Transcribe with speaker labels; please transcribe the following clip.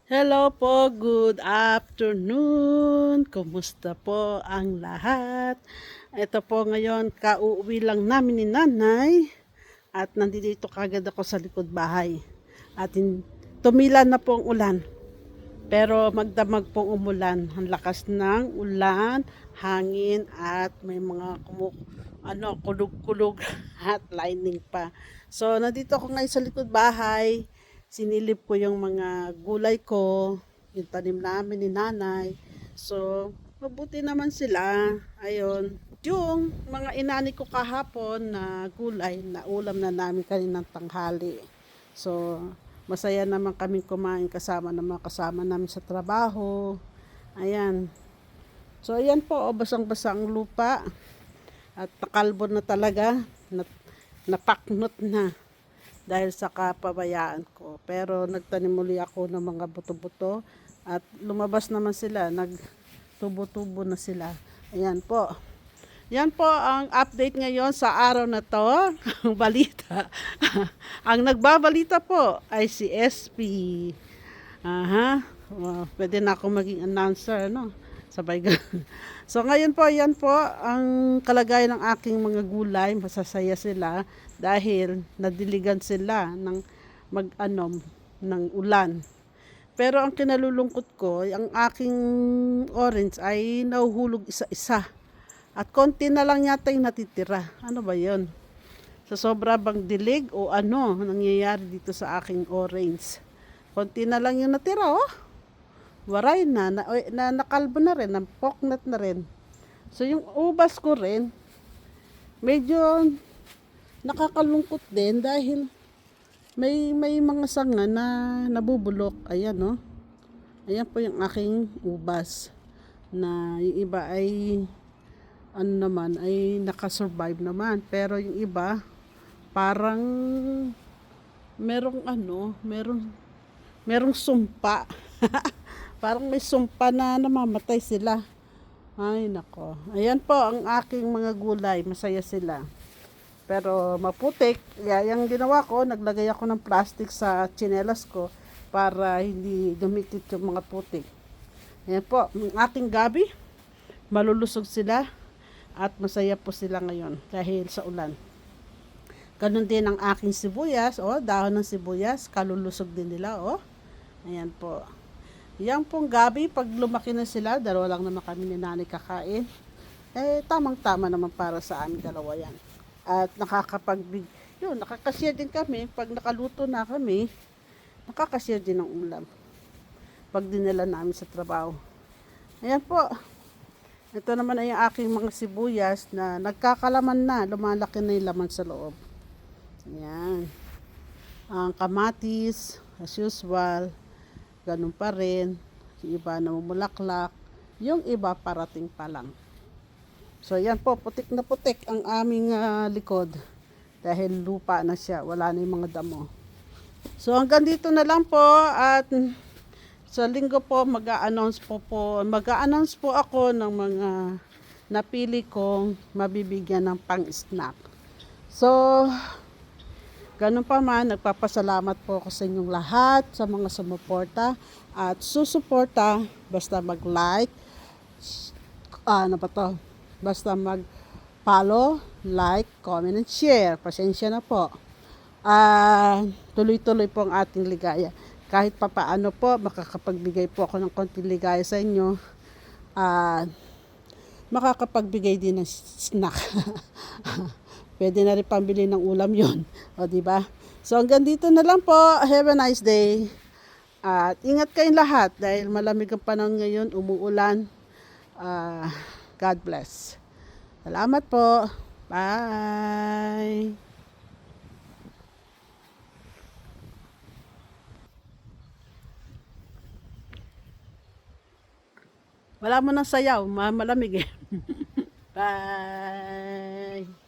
Speaker 1: Hello po, good afternoon. Kumusta po ang lahat? Ito po ngayon, kauwi lang namin ni nanay at nandito kagad ako sa likod bahay. At tumila na po ang ulan. Pero magdamag pong umulan. Ang lakas ng ulan, hangin at may mga kulog-kulog at lightning pa. So nandito ako ngayon sa likod bahay. Sinilip ko yung mga gulay ko, yung tanim namin ni nanay. So mabuti naman sila. Ayun. Yung mga inani ko kahapon na gulay na ulam na namin kaninang tanghali. So masaya naman kaming kumain kasama ng mga kasama namin sa trabaho. Ayan. So ayan po, basang-basa ang lupa at nakalbo na talaga, napaknot na dahil sa kapabayaan ko. Pero nagtanim muli ako ng mga buto-buto at lumabas naman sila, nagtubo-tubo na sila. Ayan po. Yan po ang update ngayon sa araw na to. Ang balita. Ang nagbabalita po ay si SP. Aha. Pwede na ako maging announcer, no? Sabay ganun. So ngayon po, yan po ang kalagayan ng aking mga gulay. Masasaya sila dahil nadiligan sila ng ng ulan. Pero ang kinalulungkot ko, ang aking orange ay nahuhulog isa-isa. At konti na lang yata yung natitira. Ano ba yon? Sa sobra bang dilig o ano nangyayari dito sa aking orange? Konti na lang yung natira, oh. Waray nakalbo na rin, napoknat na rin. So yung ubas ko rin, medyo nakakalungkot din dahil may mga sanga na nabubulok. Ayan, no? Ayan po yung aking ubas na yung iba ay naman ay nakasurvive naman, pero yung iba parang merong sumpa. Parang may sumpa na namamatay sila. Ay nako, ayan po ang aking mga gulay, masaya sila pero maputik. Kaya yung ginawa ko, naglagay ako ng plastic sa tsinelas ko para hindi dumikit yung mga putik. Ayan po, ang aking gabi, malulusog sila at masaya po sila ngayon dahil sa ulan. Ganun din ang aking sibuyas, dahon ng sibuyas, kalulusog din nila, Ayan po. Yan pong gabi, pag lumaki na sila, dalawa lang naman kami ni nanay kakain. Tamang-tama naman para sa amin dalawa yan. At nakakashare din kami, pag nakaluto na kami, nakakashare din ng ulam. Pag dinala namin sa trabaho. Ayan po. Ito naman ay aking mga sibuyas na nagkakalaman na, lumalaki na yung laman sa loob. Ayan. Ang kamatis, as usual, ganun pa rin. Yung iba namumulaklak, yung iba parating pa lang. So yan po, putik na putik ang aming likod. Dahil lupa na siya, wala na yung mga damo. So hanggang dito na lang po at sa linggo po mag-a-announce po ako ng mga napili kong mabibigyan ng pang-snack. So, ganun pa man, nagpapasalamat po ako sa inyong lahat, sa mga sumuporta at susuporta, basta mag-like, basta mag-follow, like, comment, and share. Pasensya na po. Tuloy-tuloy po ang ating ligaya. Kahit papaano po, makakapagbigay po ako ng konting ligaya sa inyo. Makakapagbigay din ng snack. Pwede na rin pambili ng ulam yon, diba? So hanggang dito na lang po. Have a nice day. At ingat kayong lahat dahil malamig ang panahon ngayon, umuulan. God bless. Salamat po. Bye. Wala mo ng sayaw, malamig eh. Bye.